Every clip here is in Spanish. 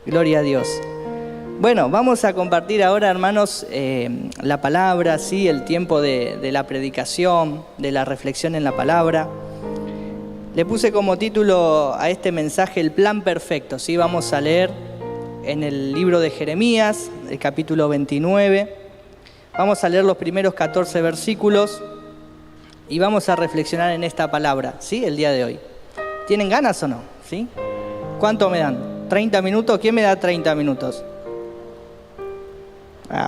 Gloria a Dios. Bueno, vamos a compartir ahora, hermanos, la palabra, ¿sí? El tiempo de la predicación, de la reflexión en la palabra. Le puse como título a este mensaje el plan perfecto, ¿sí? Vamos a leer en el libro de Jeremías, el capítulo 29. Vamos a leer los primeros 14 versículos y vamos a reflexionar en esta palabra, ¿sí? El día de hoy. ¿Tienen ganas o no? ¿Sí? ¿Cuánto me dan? ¿30 minutos? ¿Quién me da 30 minutos?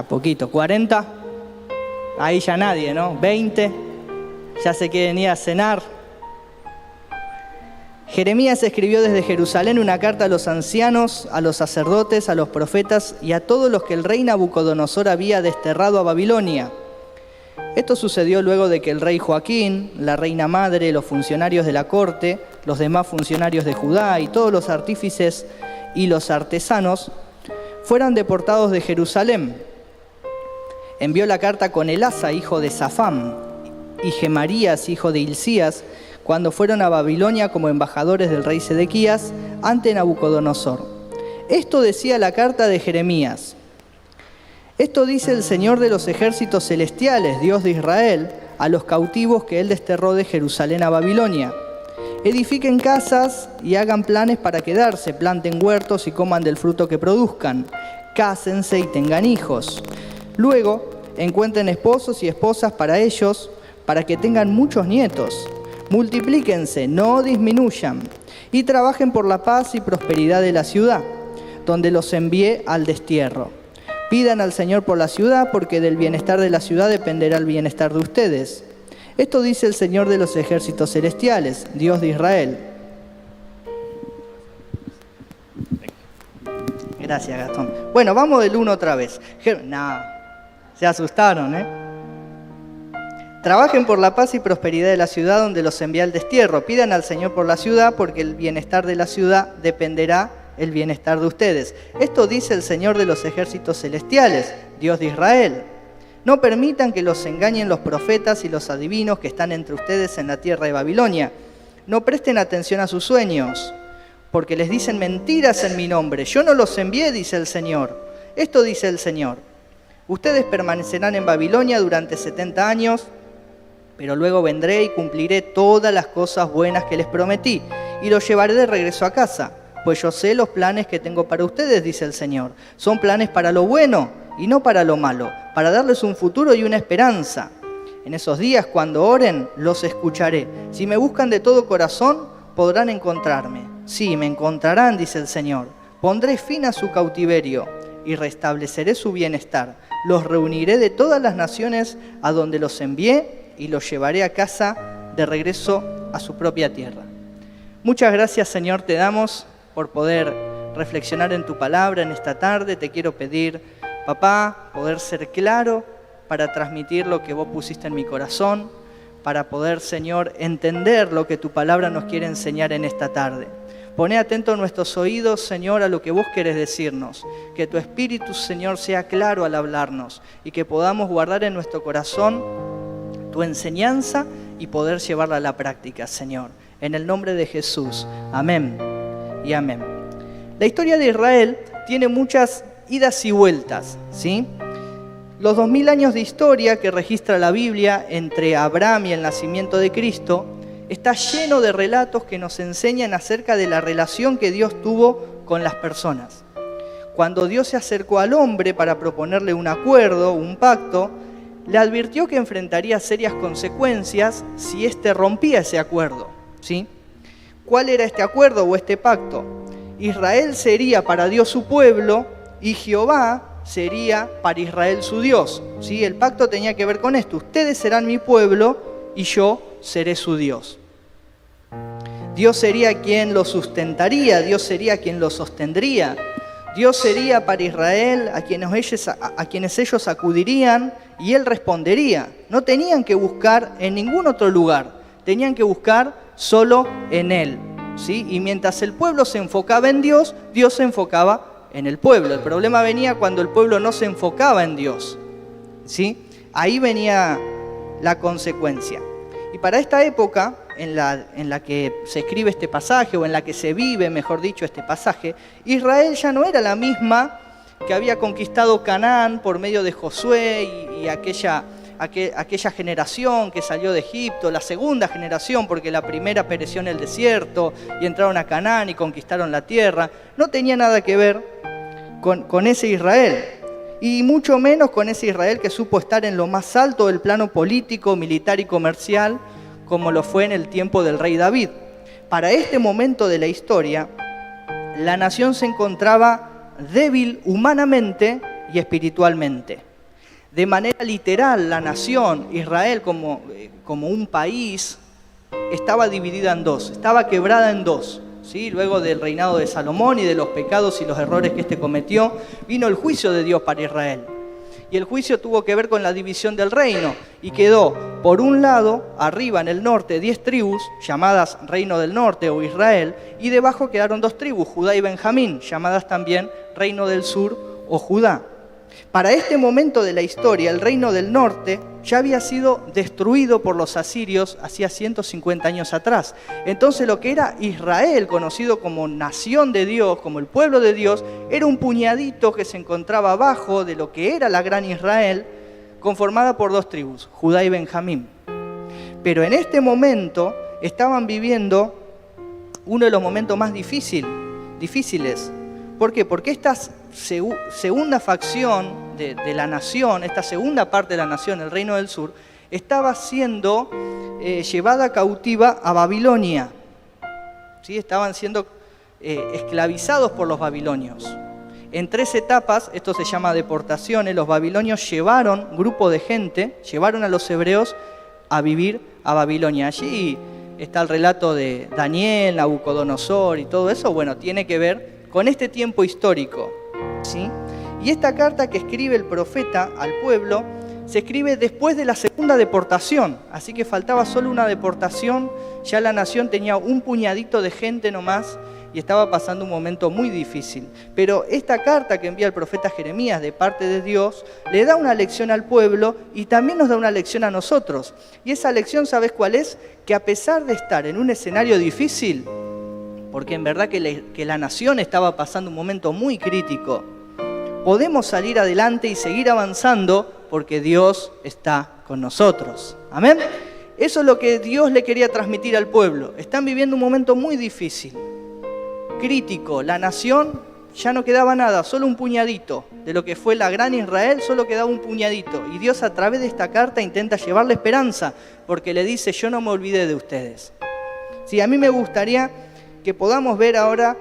Poquito. ¿40? Ahí ya nadie, ¿no? ¿20? ¿Ya se quieren ir a cenar? Jeremías escribió desde Jerusalén una carta a los ancianos, a los sacerdotes, a los profetas y a todos los que el rey Nabucodonosor había desterrado a Babilonia. Esto sucedió luego de que el rey Joaquín, la reina madre, los funcionarios de la corte, los demás funcionarios de Judá y todos los artífices y los artesanos fueran deportados de Jerusalén. Envió la carta con Elasa, hijo de Safán, y Gemarías, hijo de Hilcías, cuando fueron a Babilonia como embajadores del rey Sedequías ante Nabucodonosor. Esto decía la carta de Jeremías. Esto dice el Señor de los ejércitos celestiales, Dios de Israel, a los cautivos que él desterró de Jerusalén a Babilonia. Edifiquen casas y hagan planes para quedarse, planten huertos y coman del fruto que produzcan. Cásense y tengan hijos. Luego, encuentren esposos y esposas para ellos, para que tengan muchos nietos. Multiplíquense, no disminuyan, y trabajen por la paz y prosperidad de la ciudad, donde los envié al destierro. Pidan al Señor por la ciudad, porque del bienestar de la ciudad dependerá el bienestar de ustedes. Esto dice el Señor de los ejércitos celestiales, Dios de Israel. Gracias, Gastón. Bueno, vamos del 1 otra vez. Se asustaron, ¿eh? Trabajen por la paz y prosperidad de la ciudad donde los envía al destierro. Pidan al Señor por la ciudad, porque el bienestar de la ciudad dependerá el bienestar de ustedes. Esto dice el Señor de los ejércitos celestiales, Dios de Israel. No permitan que los engañen los profetas y los adivinos que están entre ustedes en la tierra de Babilonia. No presten atención a sus sueños, porque les dicen mentiras en mi nombre. Yo no los envié, dice el Señor. Esto dice el Señor. Ustedes permanecerán en Babilonia durante 70 años, pero luego vendré y cumpliré todas las cosas buenas que les prometí, y los llevaré de regreso a casa, pues yo sé los planes que tengo para ustedes, dice el Señor. Son planes para lo bueno y no para lo malo, para darles un futuro y una esperanza. En esos días, cuando oren, los escucharé. Si me buscan de todo corazón, podrán encontrarme. Sí, me encontrarán, dice el Señor. Pondré fin a su cautiverio y restableceré su bienestar. Los reuniré de todas las naciones a donde los envié y los llevaré a casa de regreso a su propia tierra. Muchas gracias, Señor, te damos por poder reflexionar en tu palabra en esta tarde. Te quiero pedir, papá, poder ser claro para transmitir lo que vos pusiste en mi corazón, para poder, Señor, entender lo que tu palabra nos quiere enseñar en esta tarde. Poné atentos nuestros oídos, Señor, a lo que vos querés decirnos. Que tu Espíritu, Señor, sea claro al hablarnos y que podamos guardar en nuestro corazón tu enseñanza y poder llevarla a la práctica, Señor. En el nombre de Jesús. Amén y amén. La historia de Israel tiene muchas idas y vueltas, ¿sí? Los 2000 años de historia que registra la Biblia entre Abraham y el nacimiento de Cristo está lleno de relatos que nos enseñan acerca de la relación que Dios tuvo con las personas. Cuando Dios se acercó al hombre para proponerle un acuerdo, un pacto, le advirtió que enfrentaría serias consecuencias si éste rompía ese acuerdo, ¿sí? ¿Cuál era este acuerdo o este pacto? Israel sería para Dios su pueblo y Jehová sería para Israel su Dios, ¿sí? El pacto tenía que ver con esto. Ustedes serán mi pueblo y yo seré su Dios. Dios sería quien los sustentaría, Dios sería quien los sostendría. Dios sería para Israel a quienes ellos acudirían y Él respondería. No tenían que buscar en ningún otro lugar, tenían que buscar solo en Él, ¿sí? Y mientras el pueblo se enfocaba en Dios, Dios se enfocaba en el pueblo. El problema venía cuando el pueblo no se enfocaba en Dios, ¿sí? Ahí venía la consecuencia. Y para esta época, en la que se escribe este pasaje, o en la que se vive, mejor dicho, este pasaje, Israel ya no era la misma que había conquistado Canaán por medio de Josué y aquella generación que salió de Egipto, la segunda generación, porque la primera pereció en el desierto y entraron a Canaán y conquistaron la tierra. No tenía nada que ver con ese Israel, y mucho menos con ese Israel que supo estar en lo más alto del plano político, militar y comercial, como lo fue en el tiempo del rey David. Para este momento de la historia, la nación se encontraba débil humanamente y espiritualmente. De manera literal, la nación, Israel como un país, estaba dividida en dos, estaba quebrada en dos. ¿Sí? Luego del reinado de Salomón y de los pecados y los errores que éste cometió, vino el juicio de Dios para Israel. Y el juicio tuvo que ver con la división del reino, y quedó, por un lado, arriba en el norte, 10 tribus, llamadas Reino del Norte o Israel, y debajo quedaron 2 tribus, Judá y Benjamín, llamadas también Reino del Sur o Judá. Para este momento de la historia, el Reino del Norte ya había sido destruido por los asirios hacía 150 años atrás. Entonces lo que era Israel, conocido como nación de Dios, como el pueblo de Dios, era un puñadito que se encontraba abajo de lo que era la gran Israel, conformada por 2 tribus, Judá y Benjamín. Pero en este momento estaban viviendo uno de los momentos más difíciles. ¿Por qué? Porque esta segunda facción de la nación, esta segunda parte de la nación, el Reino del Sur, estaba siendo llevada cautiva a Babilonia. ¿Sí? Estaban siendo esclavizados por los babilonios. En 3 etapas, esto se llama deportaciones, los babilonios llevaron grupo de gente, llevaron a los hebreos a vivir a Babilonia. Allí está el relato de Daniel, Nabucodonosor y todo eso. Bueno, tiene que ver con este tiempo histórico, ¿sí? Y esta carta que escribe el profeta al pueblo se escribe después de la segunda deportación, así que faltaba solo una deportación, ya la nación tenía un puñadito de gente nomás y estaba pasando un momento muy difícil. Pero esta carta que envía el profeta Jeremías de parte de Dios le da una lección al pueblo y también nos da una lección a nosotros. Y esa lección, ¿sabes cuál es? Que a pesar de estar en un escenario difícil, porque en verdad que la nación estaba pasando un momento muy crítico, podemos salir adelante y seguir avanzando porque Dios está con nosotros. ¿Amén? Eso es lo que Dios le quería transmitir al pueblo. Están viviendo un momento muy difícil, crítico. La nación ya no quedaba nada, solo un puñadito. De lo que fue la gran Israel, solo quedaba un puñadito. Y Dios a través de esta carta intenta llevarle esperanza, porque le dice, yo no me olvidé de ustedes. Sí, a mí me gustaría que podamos ver ahora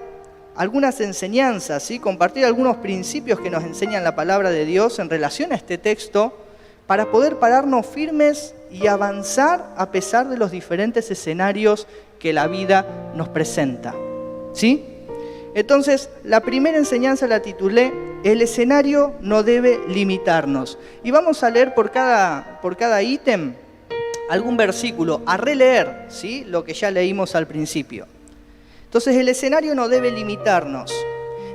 algunas enseñanzas, ¿sí? Compartir algunos principios que nos enseñan la palabra de Dios en relación a este texto, para poder pararnos firmes y avanzar a pesar de los diferentes escenarios que la vida nos presenta, ¿sí? Entonces, la primera enseñanza la titulé, el escenario no debe limitarnos. Y vamos a leer por cada ítem algún versículo, a releer, ¿sí? Lo que ya leímos al principio. Entonces, el escenario no debe limitarnos.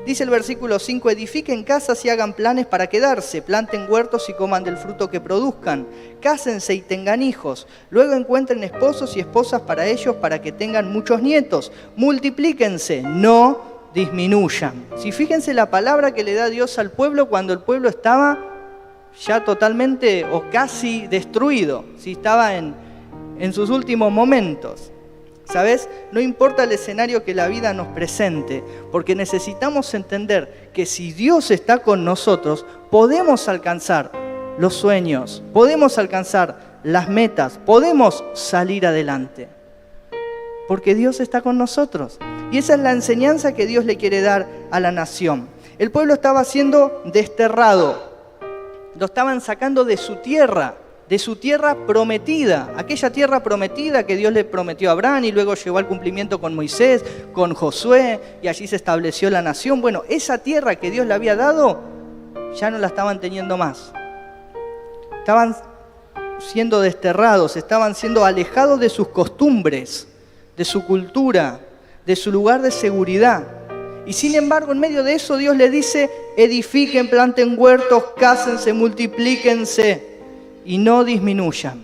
Dice el versículo 5, edifiquen casas y hagan planes para quedarse, planten huertos y coman del fruto que produzcan, cásense y tengan hijos, luego encuentren esposos y esposas para ellos para que tengan muchos nietos, multiplíquense, no disminuyan. Si fíjense la palabra que le da Dios al pueblo cuando el pueblo estaba ya totalmente o casi destruido, si estaba en sus últimos momentos. ¿Sabes? No importa el escenario que la vida nos presente, porque necesitamos entender que si Dios está con nosotros, podemos alcanzar los sueños, podemos alcanzar las metas, podemos salir adelante. Porque Dios está con nosotros. Y esa es la enseñanza que Dios le quiere dar a la nación. El pueblo estaba siendo desterrado, lo estaban sacando de su tierra prometida, aquella tierra prometida que Dios le prometió a Abraham y luego llevó al cumplimiento con Moisés, con Josué, y allí se estableció la nación. Bueno, esa tierra que Dios le había dado, ya no la estaban teniendo más. Estaban siendo desterrados, estaban siendo alejados de sus costumbres, de su cultura, de su lugar de seguridad. Y sin embargo, en medio de eso, Dios le dice, edifiquen, planten huertos, cásense, multiplíquense y no disminuyan.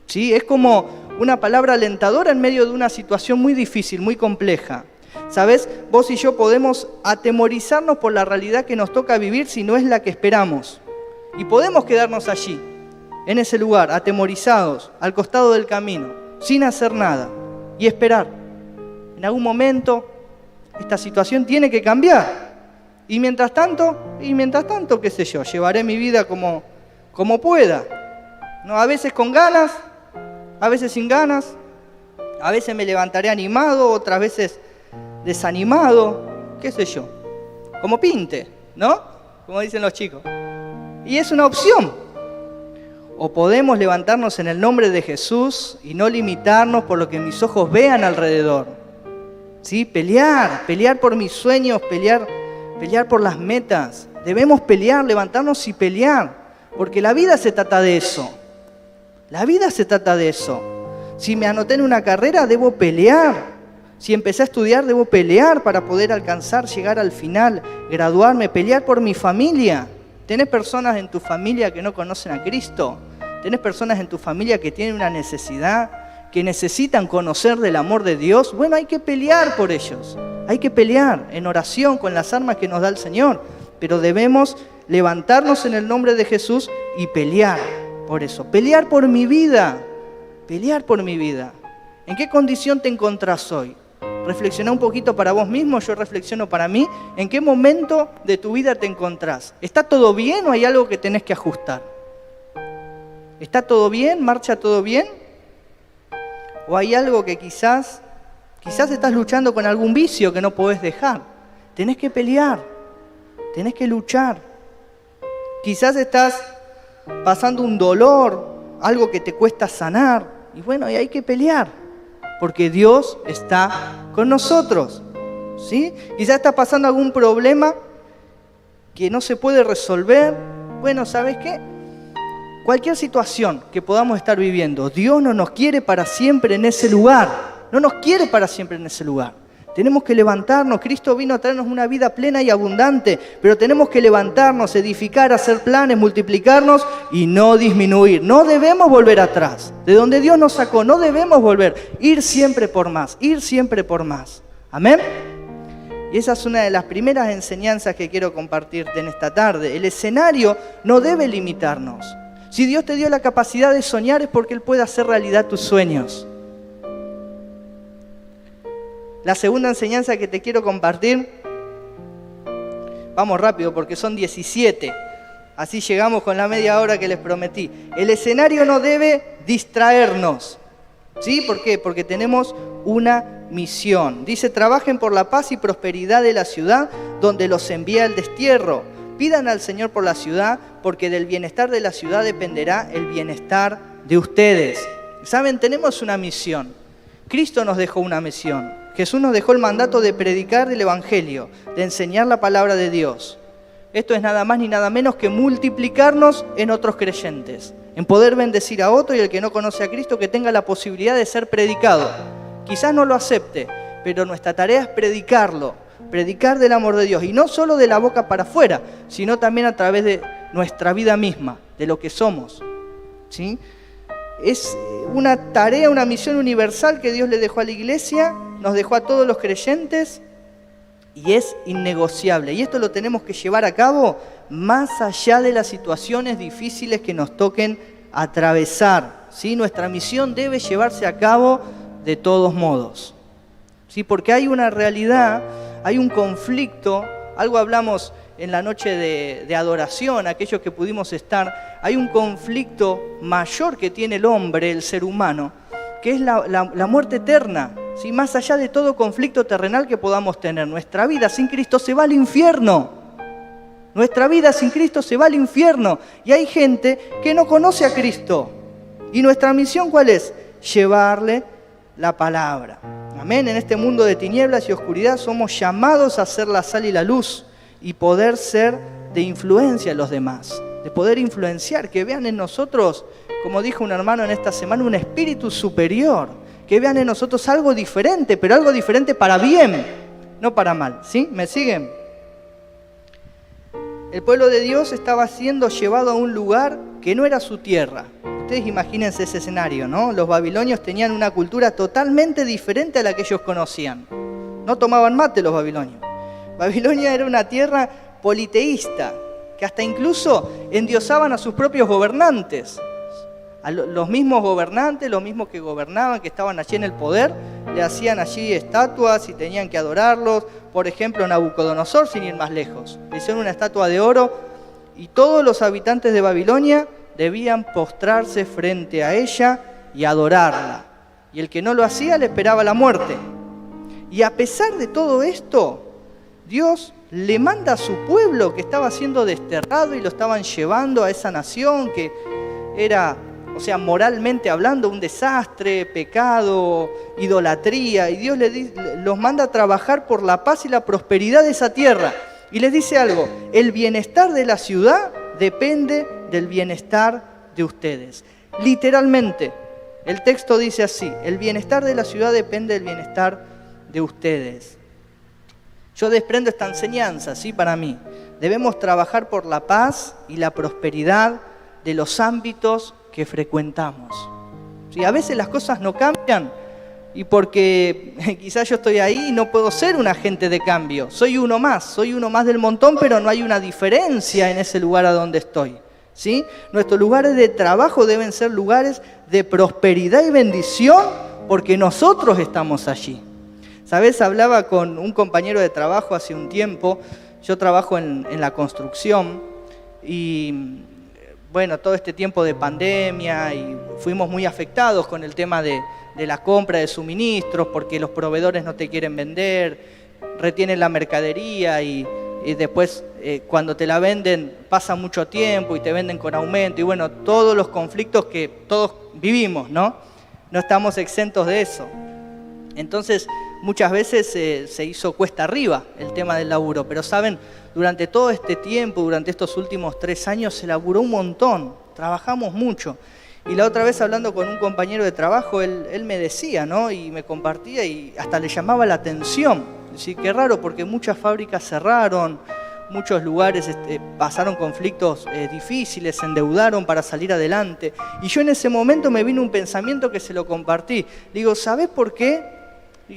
¿Sí? Es como una palabra alentadora en medio de una situación muy difícil, muy compleja. ¿Sabes? Vos y yo podemos atemorizarnos por la realidad que nos toca vivir si no es la que esperamos. Y podemos quedarnos allí, en ese lugar, atemorizados, al costado del camino, sin hacer nada y esperar. En algún momento esta situación tiene que cambiar. Y mientras tanto, qué sé yo, llevaré mi vida como pueda. ¿No? A veces con ganas, a veces sin ganas, a veces me levantaré animado, otras veces desanimado, qué sé yo, como pinte, ¿no? Como dicen los chicos. Y es una opción. O podemos levantarnos en el nombre de Jesús y no limitarnos por lo que mis ojos vean alrededor. ¿Sí? Pelear por mis sueños, pelear por las metas. Debemos pelear, levantarnos y pelear, porque la vida se trata de eso. La vida se trata de eso. Si me anoté en una carrera, debo pelear. Si empecé a estudiar, debo pelear para poder alcanzar, llegar al final, graduarme, pelear por mi familia. ¿Tenés personas en tu familia que no conocen a Cristo? ¿Tenés personas en tu familia que tienen una necesidad, que necesitan conocer del amor de Dios? Bueno, hay que pelear por ellos. Hay que pelear en oración con las armas que nos da el Señor. Pero debemos levantarnos en el nombre de Jesús y pelear por eso. Pelear por mi vida. Pelear por mi vida. ¿En qué condición te encontrás hoy? Reflexiona un poquito para vos mismo, yo reflexiono para mí. ¿En qué momento de tu vida te encontrás? ¿Está todo bien o hay algo que tenés que ajustar? ¿Está todo bien? ¿Marcha todo bien? ¿O hay algo que quizás estás luchando con algún vicio que no podés dejar? Tenés que pelear, tenés que luchar. Quizás estás pasando un dolor, algo que te cuesta sanar. Y bueno, y hay que pelear. Porque Dios está con nosotros, ¿sí? Quizás está pasando algún problema que no se puede resolver. Bueno, ¿sabes qué? Cualquier situación que podamos estar viviendo, Dios no nos quiere para siempre en ese lugar. No nos quiere para siempre en ese lugar. Tenemos que levantarnos. Cristo vino a traernos una vida plena y abundante, pero tenemos que levantarnos, edificar, hacer planes, multiplicarnos y no disminuir. No debemos volver atrás. De donde Dios nos sacó, no debemos volver. Ir siempre por más, ir siempre por más. Amén. Y esa es una de las primeras enseñanzas que quiero compartirte en esta tarde. El escenario no debe limitarnos. Si Dios te dio la capacidad de soñar es porque Él puede hacer realidad tus sueños. La segunda enseñanza que te quiero compartir, vamos rápido porque son 17, así llegamos con la media hora que les prometí. El escenario no debe distraernos, ¿sí? ¿Por qué? Porque tenemos una misión. Dice, trabajen por la paz y prosperidad de la ciudad donde los envía el destierro. Pidan al Señor por la ciudad, porque del bienestar de la ciudad dependerá el bienestar de ustedes. ¿Saben? Tenemos una misión. Cristo nos dejó una misión. Jesús nos dejó el mandato de predicar el Evangelio, de enseñar la palabra de Dios. Esto es nada más ni nada menos que multiplicarnos en otros creyentes, en poder bendecir a otro y el que no conoce a Cristo que tenga la posibilidad de ser predicado. Quizás no lo acepte, pero nuestra tarea es predicarlo, predicar del amor de Dios, y no solo de la boca para afuera, sino también a través de nuestra vida misma, de lo que somos, ¿sí? Es una tarea, una misión universal que Dios le dejó a la iglesia, nos dejó a todos los creyentes y es innegociable. Y esto lo tenemos que llevar a cabo más allá de las situaciones difíciles que nos toquen atravesar, ¿sí? Nuestra misión debe llevarse a cabo de todos modos, ¿sí? Porque hay una realidad, hay un conflicto, algo hablamos en la noche de adoración, aquellos que pudimos estar, hay un conflicto mayor que tiene el hombre, el ser humano, que es la muerte eterna, ¿sí? Más allá de todo conflicto terrenal que podamos tener. Nuestra vida sin Cristo se va al infierno. Nuestra vida sin Cristo se va al infierno. Y hay gente que no conoce a Cristo. ¿Y nuestra misión cuál es? Llevarle la palabra. Amén. En este mundo de tinieblas y oscuridad somos llamados a ser la sal y la luz y poder ser de influencia a los demás, de poder influenciar, que vean en nosotros, como dijo un hermano en esta semana, un espíritu superior, que vean en nosotros algo diferente, pero algo diferente para bien, no para mal, ¿sí? ¿Me siguen? El pueblo de Dios estaba siendo llevado a un lugar que no era su tierra. El ustedes imagínense ese escenario, ¿no? Los babilonios tenían una cultura totalmente diferente a la que ellos conocían. No tomaban mate los babilonios. Babilonia era una tierra politeísta, que hasta incluso endiosaban a sus propios gobernantes. A los mismos gobernantes, los mismos que gobernaban, que estaban allí en el poder, le hacían allí estatuas y tenían que adorarlos. Por ejemplo, Nabucodonosor, sin ir más lejos, le hicieron una estatua de oro y todos los habitantes de Babilonia debían postrarse frente a ella y adorarla. Y el que no lo hacía le esperaba la muerte. Y a pesar de todo esto, Dios le manda a su pueblo que estaba siendo desterrado y lo estaban llevando a esa nación que era, o sea, moralmente hablando, un desastre, pecado, idolatría. Y Dios los manda a trabajar por la paz y la prosperidad de esa tierra. Y les dice algo: el bienestar de la ciudad depende del bienestar de ustedes. Literalmente, el texto dice así: el bienestar de la ciudad depende del bienestar de ustedes. Yo desprendo esta enseñanza, ¿sí? Para mí, debemos trabajar por la paz y la prosperidad de los ámbitos que frecuentamos. ¿Sí? A veces las cosas no cambian y porque quizás yo estoy ahí y no puedo ser un agente de cambio. Soy uno más del montón, pero no hay una diferencia en ese lugar a donde estoy. ¿Sí? Nuestros lugares de trabajo deben ser lugares de prosperidad y bendición porque nosotros estamos allí. ¿Sabes? Hablaba con un compañero de trabajo hace un tiempo. Yo trabajo en la construcción y bueno, todo este tiempo de pandemia y fuimos muy afectados con el tema de la compra de suministros porque los proveedores no te quieren vender, retienen la mercadería y después cuando te la venden pasa mucho tiempo y te venden con aumento y bueno, todos los conflictos que todos vivimos, ¿no? No estamos exentos de eso. Entonces, muchas veces se hizo cuesta arriba el tema del laburo, pero saben, durante todo este tiempo, durante estos últimos 3 años, se laburó un montón, trabajamos mucho. Y la otra vez hablando con un compañero de trabajo, él me decía, ¿no? Y me compartía y hasta le llamaba la atención. Sí, qué raro, porque muchas fábricas cerraron, muchos lugares pasaron conflictos difíciles, se endeudaron para salir adelante. Y yo en ese momento me vino un pensamiento que se lo compartí. Digo, ¿sabés por qué?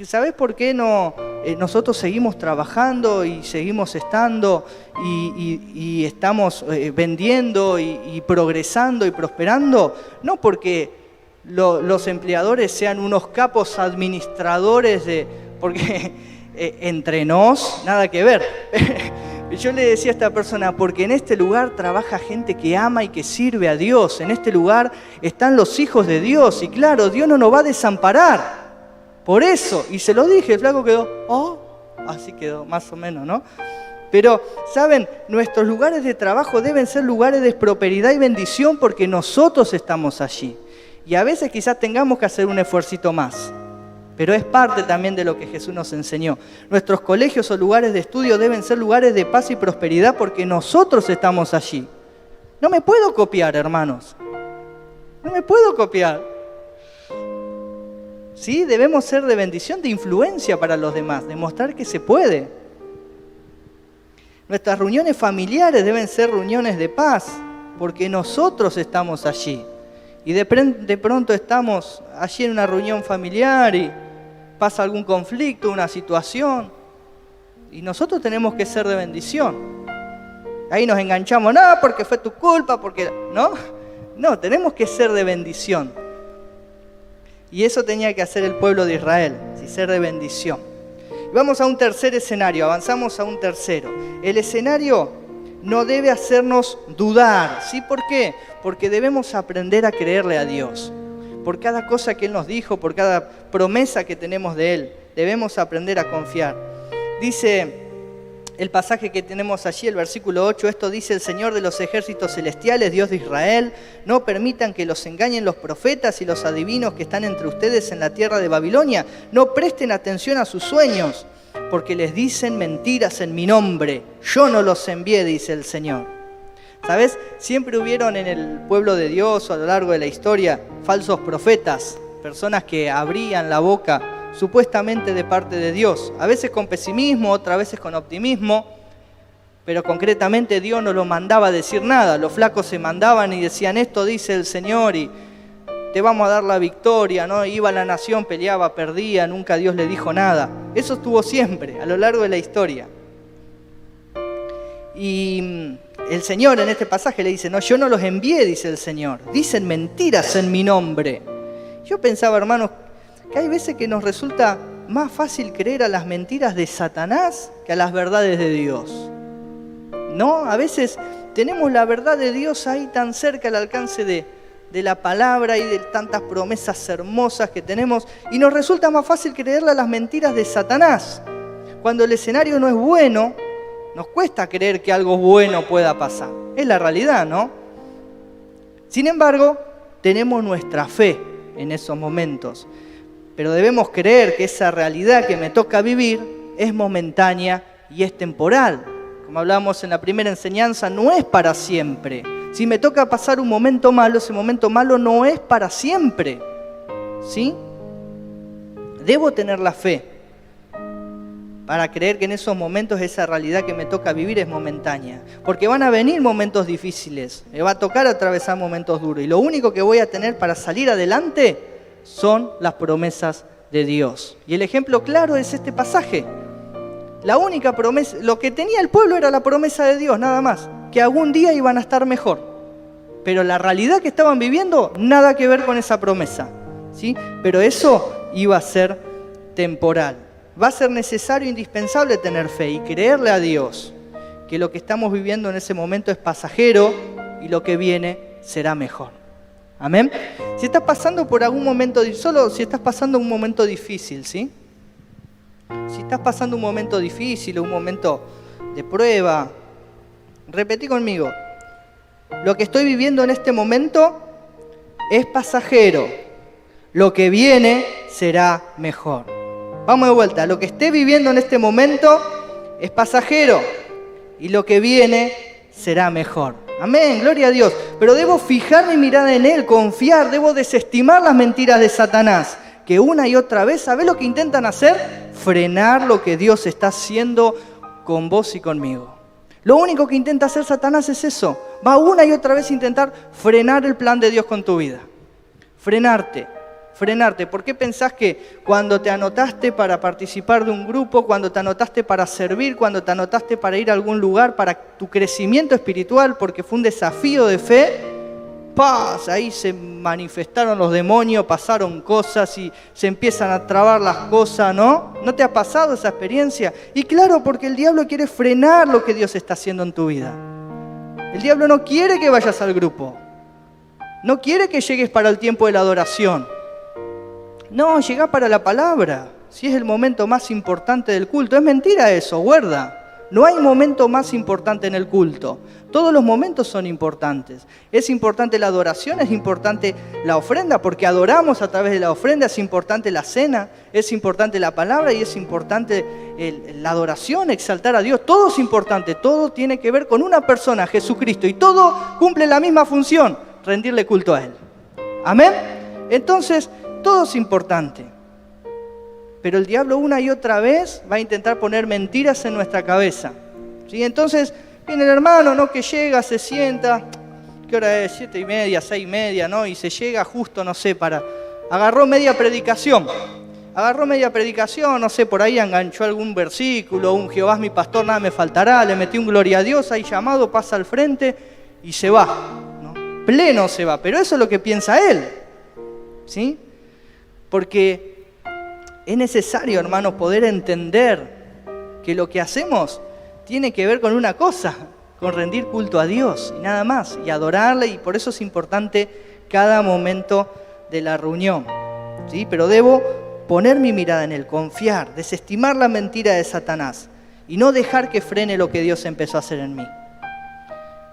¿Sabés por qué nosotros seguimos trabajando y seguimos estando y estamos vendiendo y progresando y prosperando? No porque los empleadores sean unos capos administradores porque entre nos, nada que ver. Yo le decía a esta persona, porque en este lugar trabaja gente que ama y que sirve a Dios. En este lugar están los hijos de Dios y claro, Dios no nos va a desamparar. Por eso, y se lo dije, el flaco quedó, así quedó, más o menos, ¿no? Pero, ¿saben? Nuestros lugares de trabajo deben ser lugares de prosperidad y bendición porque nosotros estamos allí. Y a veces quizás tengamos que hacer un esfuercito más, pero es parte también de lo que Jesús nos enseñó. Nuestros colegios o lugares de estudio deben ser lugares de paz y prosperidad porque nosotros estamos allí. No me puedo copiar, hermanos. No me puedo copiar. Sí, debemos ser de bendición, de influencia para los demás, demostrar que se puede. Nuestras reuniones familiares deben ser reuniones de paz, porque nosotros estamos allí. Y de pronto estamos allí en una reunión familiar y pasa algún conflicto, una situación, y nosotros tenemos que ser de bendición. Ahí nos enganchamos, no, porque fue tu culpa, porque... No, tenemos que ser de bendición. Y eso tenía que hacer el pueblo de Israel, ser de bendición. Vamos a un tercer escenario, avanzamos a un tercero. El escenario no debe hacernos dudar. ¿Sí? ¿Por qué? Porque debemos aprender a creerle a Dios. Por cada cosa que Él nos dijo, por cada promesa que tenemos de Él, debemos aprender a confiar. Dice el pasaje que tenemos allí, el versículo 8, esto dice el Señor de los ejércitos celestiales, Dios de Israel, no permitan que los engañen los profetas y los adivinos que están entre ustedes en la tierra de Babilonia, no presten atención a sus sueños, porque les dicen mentiras en mi nombre, yo no los envié, dice el Señor. ¿Sabes? Siempre hubieron en el pueblo de Dios a lo largo de la historia falsos profetas, personas que abrían la boca supuestamente de parte de Dios, a veces con pesimismo, otras veces con optimismo, pero concretamente Dios no lo mandaba a decir nada. Los flacos se mandaban y decían, esto dice el Señor y te vamos a dar la victoria, ¿no? Iba la nación, peleaba, perdía, nunca Dios le dijo nada. Eso estuvo siempre, a lo largo de la historia. Y el Señor en este pasaje le dice, no, yo no los envié, dice el Señor. Dicen mentiras en mi nombre. Yo pensaba, hermanos, que hay veces que nos resulta más fácil creer a las mentiras de Satanás que a las verdades de Dios. ¿No? A veces tenemos la verdad de Dios ahí tan cerca al alcance de la palabra y de tantas promesas hermosas que tenemos, y nos resulta más fácil creerle a las mentiras de Satanás. Cuando el escenario no es bueno, nos cuesta creer que algo bueno pueda pasar. Es la realidad, ¿no? Sin embargo, tenemos nuestra fe en esos momentos. Pero debemos creer que esa realidad que me toca vivir es momentánea y es temporal. Como hablábamos en la primera enseñanza, no es para siempre. Si me toca pasar un momento malo, ese momento malo no es para siempre. ¿Sí? Debo tener la fe para creer que en esos momentos esa realidad que me toca vivir es momentánea. Porque van a venir momentos difíciles, me va a tocar atravesar momentos duros. Y lo único que voy a tener para salir adelante son las promesas de Dios. Y el ejemplo claro es este pasaje. La única promesa, lo que tenía el pueblo era la promesa de Dios, nada más. Que algún día iban a estar mejor. Pero la realidad que estaban viviendo, nada que ver con esa promesa. ¿Sí? Pero eso iba a ser temporal. Va a ser necesario, indispensable tener fe y creerle a Dios que lo que estamos viviendo en ese momento es pasajero y lo que viene será mejor. Amén. Si estás pasando por algún momento, solo si estás pasando un momento difícil, ¿sí? Si estás pasando un momento difícil, un momento de prueba, repetí conmigo, lo que estoy viviendo en este momento es pasajero, lo que viene será mejor. Vamos de vuelta, lo que esté viviendo en este momento es pasajero y lo que viene será mejor. Amén, gloria a Dios. Pero debo fijar mi mirada en Él, confiar, debo desestimar las mentiras de Satanás, que una y otra vez, ¿sabés lo que intentan hacer? Frenar lo que Dios está haciendo con vos y conmigo. Lo único que intenta hacer Satanás es eso. Va una y otra vez a intentar frenar el plan de Dios con tu vida. Frenarte. ¿Por qué pensás que cuando te anotaste para participar de un grupo, cuando te anotaste para servir, cuando te anotaste para ir a algún lugar, para tu crecimiento espiritual, porque fue un desafío de fe, ¡paz! Ahí se manifestaron los demonios, pasaron cosas y se empiezan a trabar las cosas, ¿no? ¿No te ha pasado esa experiencia? Y claro, porque el diablo quiere frenar lo que Dios está haciendo en tu vida. El diablo no quiere que vayas al grupo. No quiere que llegues para el tiempo de la adoración. No, llegá para la palabra, si es el momento más importante del culto. Es mentira eso, guarda. No hay momento más importante en el culto. Todos los momentos son importantes. Es importante la adoración, es importante la ofrenda, porque adoramos a través de la ofrenda, es importante la cena, es importante la palabra y es importante la adoración, exaltar a Dios. Todo es importante, todo tiene que ver con una persona, Jesucristo, y todo cumple la misma función, rendirle culto a Él. ¿Amén? Entonces, todo es importante, pero el diablo una y otra vez va a intentar poner mentiras en nuestra cabeza. ¿Sí? Entonces viene el hermano, ¿no? Que llega, se sienta, ¿qué hora es? 7:30, 6:30, ¿no? Y se llega justo, no sé, agarró media predicación, no sé, por ahí enganchó algún versículo, un Jehová es mi pastor, nada me faltará, le metí un gloria a Dios, ahí llamado, pasa al frente y se va, ¿no? Pleno se va, pero eso es lo que piensa él, ¿sí? Porque es necesario, hermanos, poder entender que lo que hacemos tiene que ver con una cosa, con rendir culto a Dios y nada más, y adorarle, y por eso es importante cada momento de la reunión, ¿sí? Pero debo poner mi mirada en Él, confiar, desestimar la mentira de Satanás y no dejar que frene lo que Dios empezó a hacer en mí.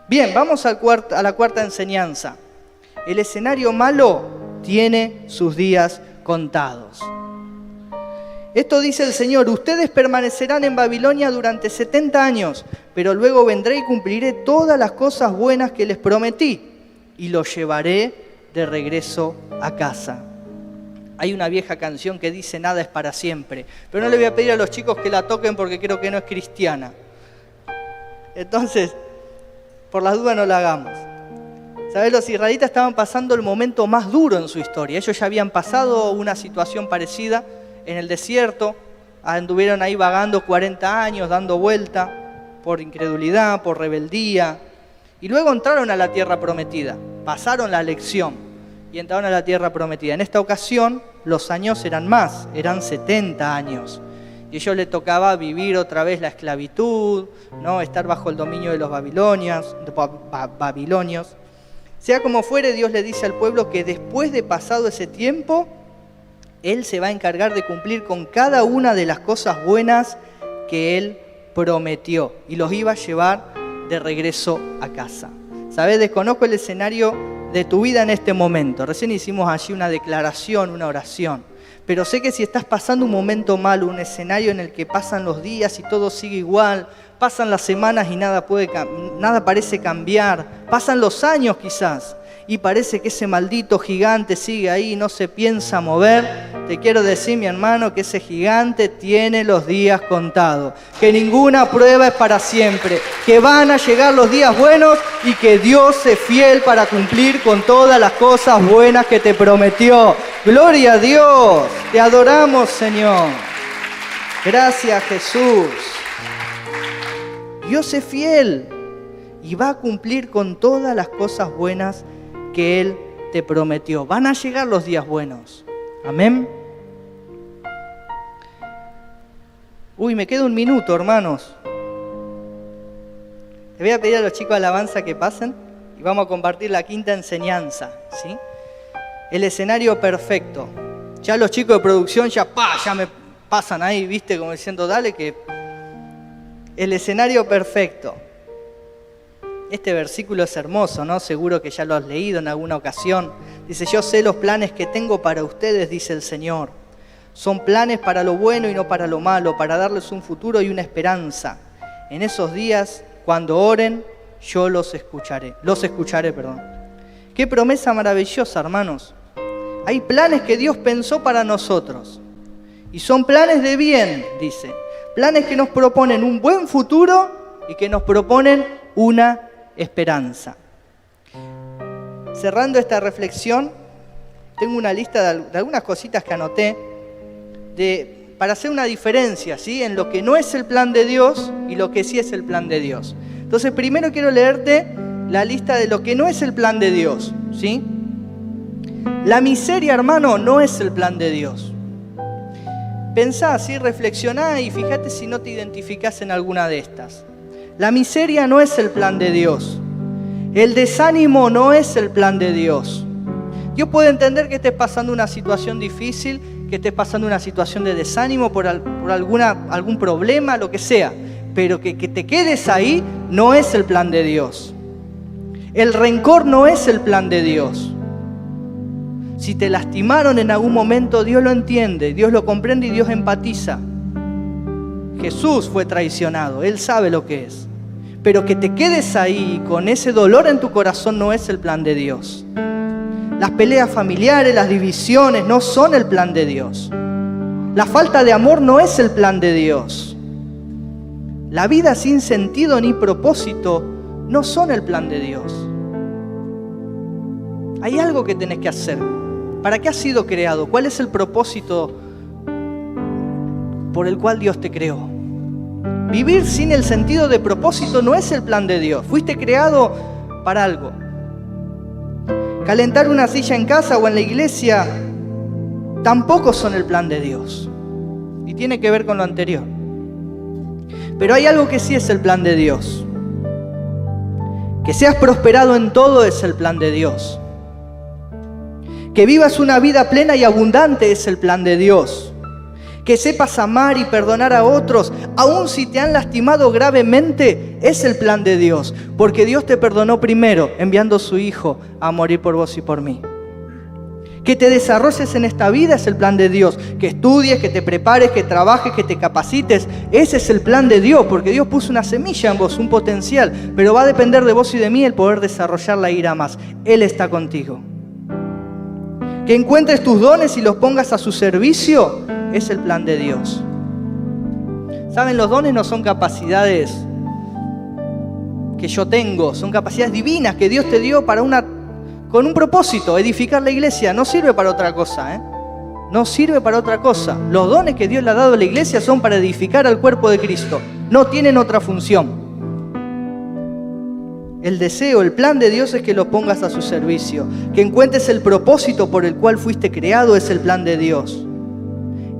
Bien, vamos a la cuarta enseñanza. El escenario malo tiene sus días contados. Esto dice el Señor: ustedes permanecerán en Babilonia durante 70 años, pero luego vendré y cumpliré todas las cosas buenas que les prometí y los llevaré de regreso a casa. Hay una vieja canción que dice: nada es para siempre, pero no le voy a pedir a los chicos que la toquen porque creo que no es cristiana. Entonces, por las dudas no la hagamos. ¿Sabes? Los israelitas estaban pasando el momento más duro en su historia. Ellos ya habían pasado una situación parecida en el desierto. Anduvieron ahí vagando 40 años, dando vuelta por incredulidad, por rebeldía. Y luego entraron a la tierra prometida. Pasaron la lección y entraron a la tierra prometida. En esta ocasión los años eran más, eran 70 años. Y a ellos les tocaba vivir otra vez la esclavitud, ¿no? Estar bajo el dominio de los babilonios. Sea como fuere, Dios le dice al pueblo que después de pasado ese tiempo, Él se va a encargar de cumplir con cada una de las cosas buenas que Él prometió y los iba a llevar de regreso a casa. ¿Sabes? Desconozco el escenario de tu vida en este momento. Recién hicimos allí una declaración, una oración. Pero sé que si estás pasando un momento malo, un escenario en el que pasan los días y todo sigue igual, pasan las semanas y nada parece cambiar, pasan los años quizás y parece que ese maldito gigante sigue ahí y no se piensa mover, te quiero decir, mi hermano, que ese gigante tiene los días contados, que ninguna prueba es para siempre, que van a llegar los días buenos y que Dios es fiel para cumplir con todas las cosas buenas que te prometió. Gloria a Dios, te adoramos, Señor. Gracias, Jesús. Dios es fiel y va a cumplir con todas las cosas buenas que Él te prometió. Van a llegar los días buenos. Amén. Uy, me queda un minuto, hermanos. Le voy a pedir a los chicos de alabanza que pasen y vamos a compartir la quinta enseñanza, ¿sí? El escenario perfecto. Ya los chicos de producción ya me pasan ahí, ¿viste? Como diciendo, dale que... El escenario perfecto. Este versículo es hermoso, ¿no? Seguro que ya lo has leído en alguna ocasión. Dice, yo sé los planes que tengo para ustedes, dice el Señor. Son planes para lo bueno y no para lo malo, para darles un futuro y una esperanza. En esos días, cuando oren, yo los escucharé. Qué promesa maravillosa, hermanos. Hay planes que Dios pensó para nosotros. Y son planes de bien, dice. Planes que nos proponen un buen futuro y que nos proponen una esperanza. Cerrando esta reflexión, tengo una lista de algunas cositas que anoté para hacer una diferencia, ¿sí? En lo que no es el plan de Dios y lo que sí es el plan de Dios. Entonces, primero quiero leerte la lista de lo que no es el plan de Dios, ¿sí? La miseria, hermano, no es el plan de Dios. Pensá, ¿sí? Reflexioná y fíjate si no te identificás en alguna de estas. La miseria no es el plan de Dios. El desánimo no es el plan de Dios. Dios puede entender que estés pasando una situación difícil, que estés pasando una situación de desánimo por algún problema, lo que sea. Pero que te quedes ahí no es el plan de Dios. El rencor no es el plan de Dios. Si te lastimaron en algún momento, Dios lo entiende, Dios lo comprende y Dios empatiza. Jesús fue traicionado, Él sabe lo que es. Pero que te quedes ahí con ese dolor en tu corazón no es el plan de Dios. Las peleas familiares, las divisiones no son el plan de Dios. La falta de amor no es el plan de Dios. La vida sin sentido ni propósito no son el plan de Dios. Hay algo que tenés que hacer. ¿Para qué has sido creado? ¿Cuál es el propósito por el cual Dios te creó? Vivir sin el sentido de propósito no es el plan de Dios. Fuiste creado para algo. Calentar una silla en casa o en la iglesia tampoco son el plan de Dios. Y tiene que ver con lo anterior. Pero hay algo que sí es el plan de Dios. Que seas prosperado en todo es el plan de Dios. Que vivas una vida plena y abundante es el plan de Dios. Que sepas amar y perdonar a otros, aun si te han lastimado gravemente, es el plan de Dios. Porque Dios te perdonó primero, enviando a su Hijo a morir por vos y por mí. Que te desarrolles en esta vida es el plan de Dios. Que estudies, que te prepares, que trabajes, que te capacites. Ese es el plan de Dios, porque Dios puso una semilla en vos, un potencial. Pero va a depender de vos y de mí el poder desarrollarla e ir a más. Él está contigo. Que encuentres tus dones y los pongas a su servicio es el plan de Dios. ¿Saben? Los dones no son capacidades que yo tengo, son capacidades divinas que Dios te dio con un propósito, edificar la iglesia. No sirve para otra cosa, ¿eh? No sirve para otra cosa. Los dones que Dios le ha dado a la iglesia son para edificar al cuerpo de Cristo. No tienen otra función. El deseo, el plan de Dios es que lo pongas a su servicio, que encuentres el propósito por el cual fuiste creado, es el plan de Dios.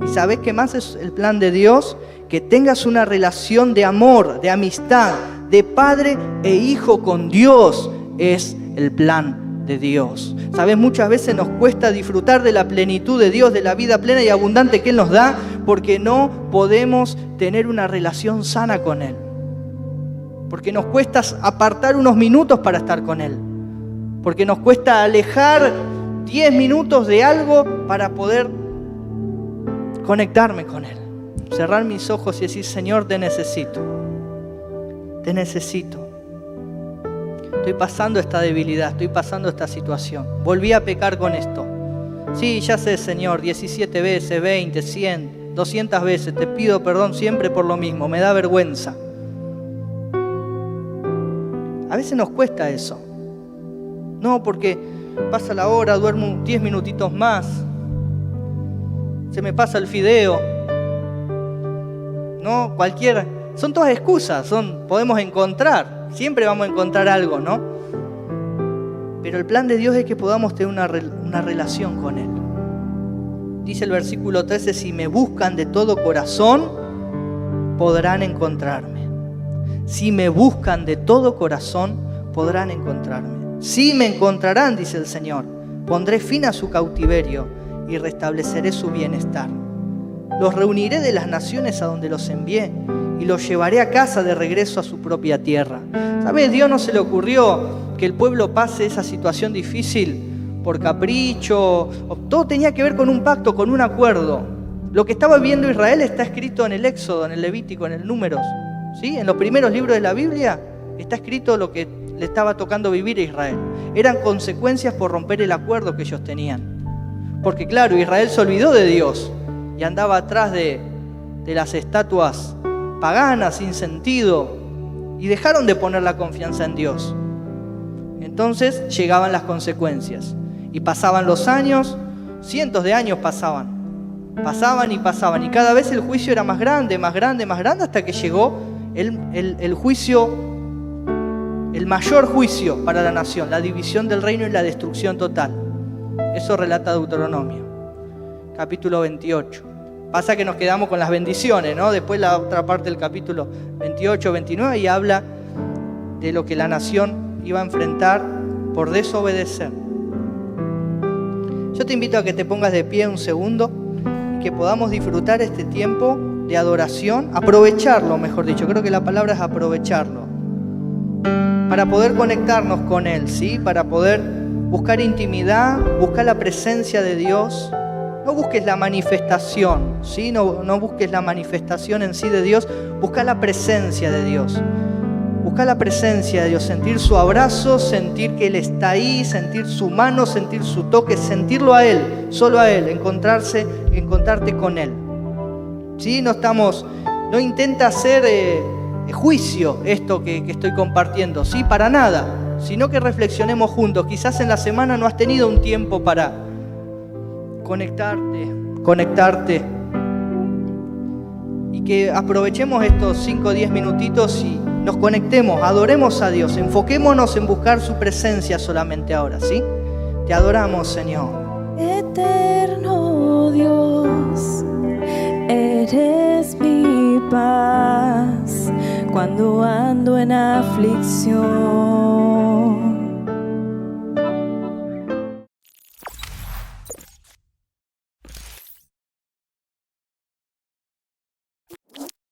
¿Y sabes qué más es el plan de Dios? Que tengas una relación de amor, de amistad, de padre e hijo con Dios, es el plan de Dios. ¿Sabes? Muchas veces nos cuesta disfrutar de la plenitud de Dios, de la vida plena y abundante que Él nos da, porque no podemos tener una relación sana con Él. Porque nos cuesta apartar unos minutos para estar con Él. Porque nos cuesta alejar 10 minutos de algo para poder conectarme con Él. Cerrar mis ojos y decir, Señor, te necesito. Te necesito. Estoy pasando esta debilidad, estoy pasando esta situación. Volví a pecar con esto. Sí, ya sé, Señor, 17 veces, 20, 100, 200 veces. Te pido perdón siempre por lo mismo. Me da vergüenza. A veces nos cuesta eso. No, porque pasa la hora, duermo 10 minutitos más. Se me pasa el fideo. No, son todas excusas, podemos encontrar. Siempre vamos a encontrar algo, ¿no? Pero el plan de Dios es que podamos tener una relación con Él. Dice el versículo 13, si me buscan de todo corazón, podrán encontrarme. Si me buscan de todo corazón, podrán encontrarme. Sí me encontrarán, dice el Señor. Pondré fin a su cautiverio y restableceré su bienestar. Los reuniré de las naciones a donde los envié y los llevaré a casa de regreso a su propia tierra. ¿Sabes? Dios no se le ocurrió que el pueblo pase esa situación difícil por capricho. Todo tenía que ver con un pacto, con un acuerdo. Lo que estaba viviendo Israel está escrito en el Éxodo, en el Levítico, en el Números. ¿Sí? En los primeros libros de la Biblia está escrito lo que le estaba tocando vivir a Israel. Eran consecuencias por romper el acuerdo que ellos tenían. Porque claro, Israel se olvidó de Dios y andaba atrás de las estatuas paganas, sin sentido, y dejaron de poner la confianza en Dios. Entonces llegaban las consecuencias. Y pasaban los años, cientos de años pasaban. Pasaban, y cada vez el juicio era más grande, hasta que llegó el juicio, el mayor juicio para la nación, la división del reino y la destrucción total. Eso relata Deuteronomio, capítulo 28. Pasa que nos quedamos con las bendiciones, ¿no? Después la otra parte del capítulo 28, 29 y habla de lo que la nación iba a enfrentar por desobedecer. Yo te invito a que te pongas de pie un segundo y que podamos disfrutar este tiempo de adoración, aprovecharlo, mejor dicho, creo que la palabra es aprovecharlo, para poder conectarnos con Él, ¿sí? Para poder buscar intimidad, buscar la presencia de Dios. No busques la manifestación, ¿sí? No busques la manifestación en sí de Dios, busca la presencia de Dios. Busca la presencia de Dios, sentir su abrazo, sentir que Él está ahí, sentir su mano, sentir su toque, sentirlo a Él, solo a Él, encontrarte con Él. ¿Sí? No intenta hacer juicio esto que estoy compartiendo, ¿sí? Para nada, sino que reflexionemos juntos. Quizás en la semana no has tenido un tiempo para conectarte y que aprovechemos estos 5 o 10 minutitos y nos conectemos, adoremos a Dios, enfoquémonos en buscar su presencia solamente ahora, ¿sí? Te adoramos, Señor. Eterno Dios, eres mi paz cuando ando en aflicción.